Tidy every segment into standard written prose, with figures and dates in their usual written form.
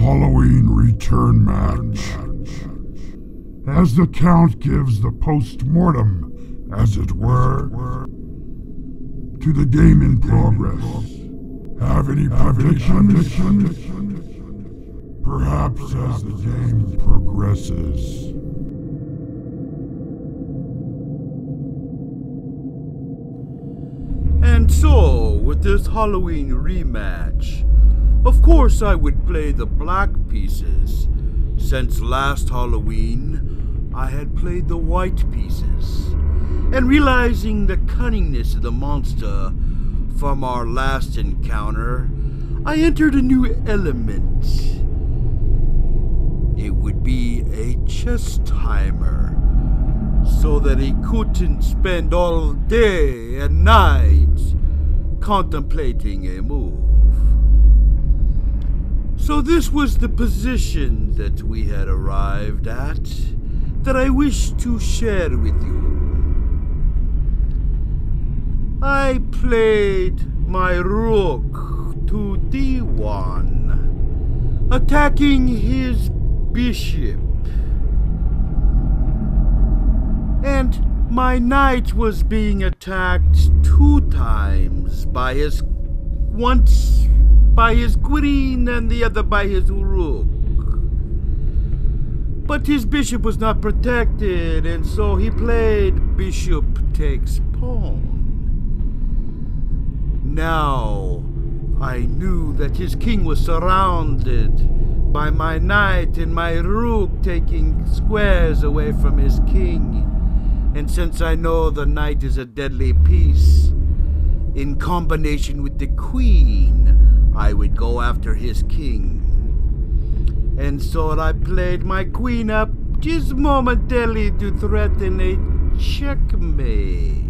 Halloween return match. As the Count gives the post-mortem, as it were, to the game in progress. Have any predictions? Perhaps as the game progresses. And so, with this Halloween rematch, of course I would play the black pieces, since last Halloween I had played the white pieces. And realizing the cunningness of the monster from our last encounter, I entered a new element. It would be a chess timer, so that he couldn't spend all day and night contemplating a move. So this was the position that we had arrived at, that I wish to share with you. I played my rook to d1, attacking his bishop. And my knight was being attacked 2 times once by his queen and the other by his rook. But his bishop was not protected, and so he played bishop takes pawn. Now, I knew that his king was surrounded by my knight and my rook taking squares away from his king. And since I know the knight is a deadly piece, in combination with the queen, I would go after his king. And so I played my queen up just momentarily to threaten a checkmate.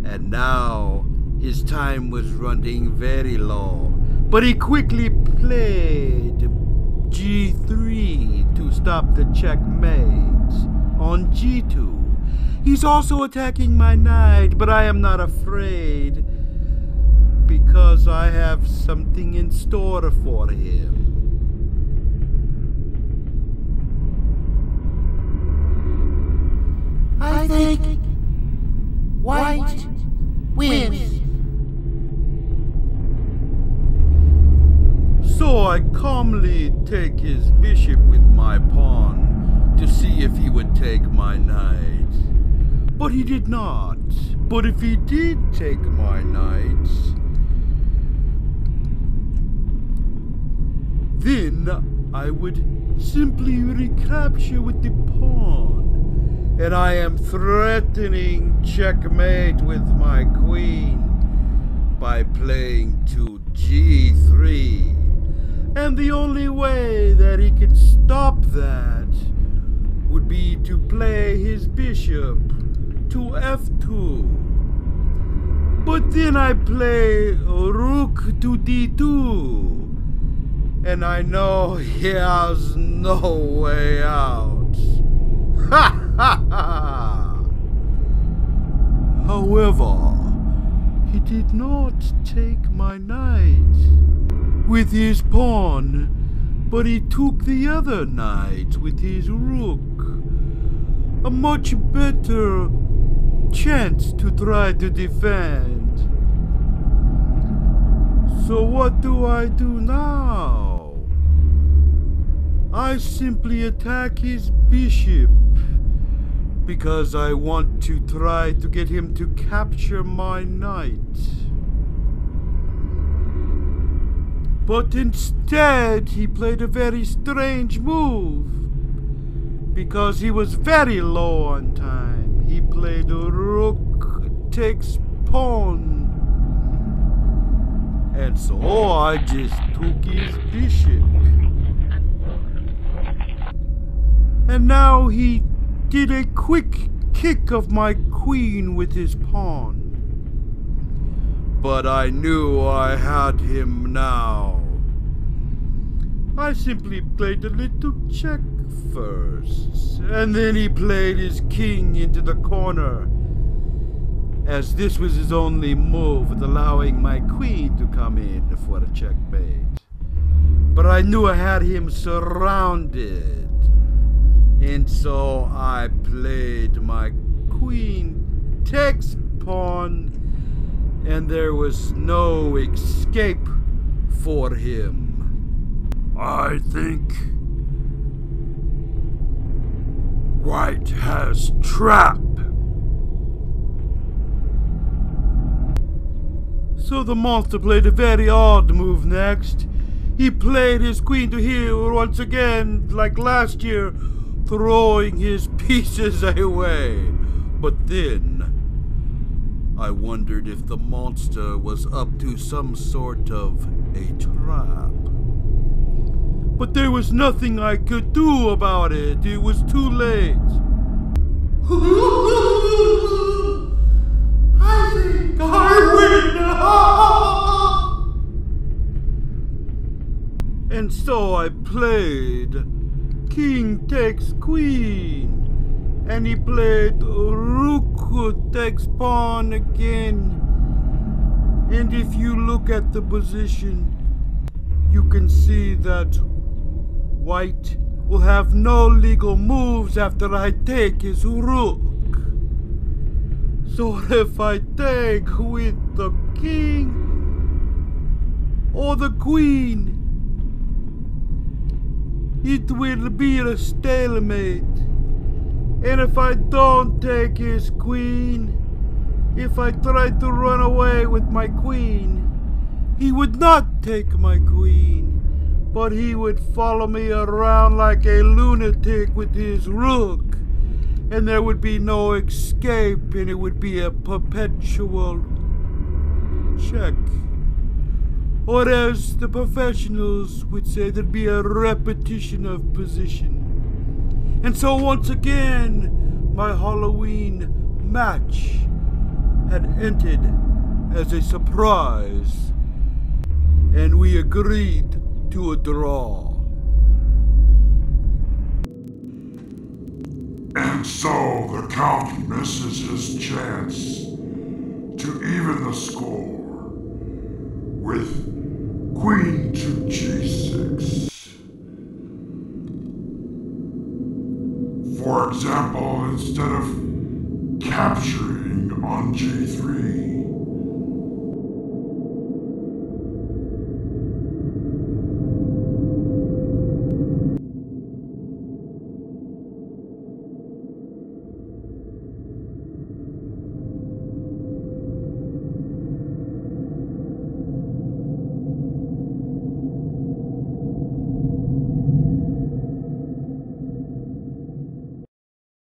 And now his time was running very low, but he quickly played g3 to stop the checkmate. On g2. He's also attacking my knight, but I am not afraid, because I have something in store for him. I think white wins. So I calmly take his bishop with my pawn to see if he would take my knight. But he did not. But if he did take my knight, then I would simply recapture with the pawn. And I am threatening checkmate with my queen by playing to g3. And the only way that he could stop that would be to play his bishop to f2. But then I play rook to d2, and I know he has no way out. Ha ha ha! However, he did not take my knight with his pawn, but he took the other knight with his rook. A much better chance to try to defend. So what do I do now? I simply attack his bishop, because I want to try to get him to capture my knight. But instead, he played a very strange move, because he was very low on time. He played a rook takes pawn. And so I just took his bishop. And now he did a quick kick of my queen with his pawn. But I knew I had him now. I simply played a little check first, and then he played his king into the corner, as this was his only move with allowing my queen to come in for a checkmate. but I knew I had him surrounded. And so I played my queen takes pawn, and there was no escape for him. I think White has trap. So the monster played a very odd move next. He played his queen to heel once again, like last year, throwing his pieces away. But then I wondered if the monster was up to some sort of a trap. But there was nothing I could do about it. It was too late. I think I win. And so I played King takes queen. And he played Rook takes pawn again. And if you look at the position, you can see that White will have no legal moves after I take his rook. So if I take with the king or the queen, it will be a stalemate. And if I don't take his queen, if I try to run away with my queen, he would not take my queen, but he would follow me around like a lunatic with his rook, and there would be no escape, and it would be a perpetual check. Or as the professionals would say, there'd be a repetition of position. And so once again, my Halloween match had ended as a surprise, and we agreed to a draw. And so the Count misses his chance to even the score with Queen to G6. For example, instead of capturing on G3,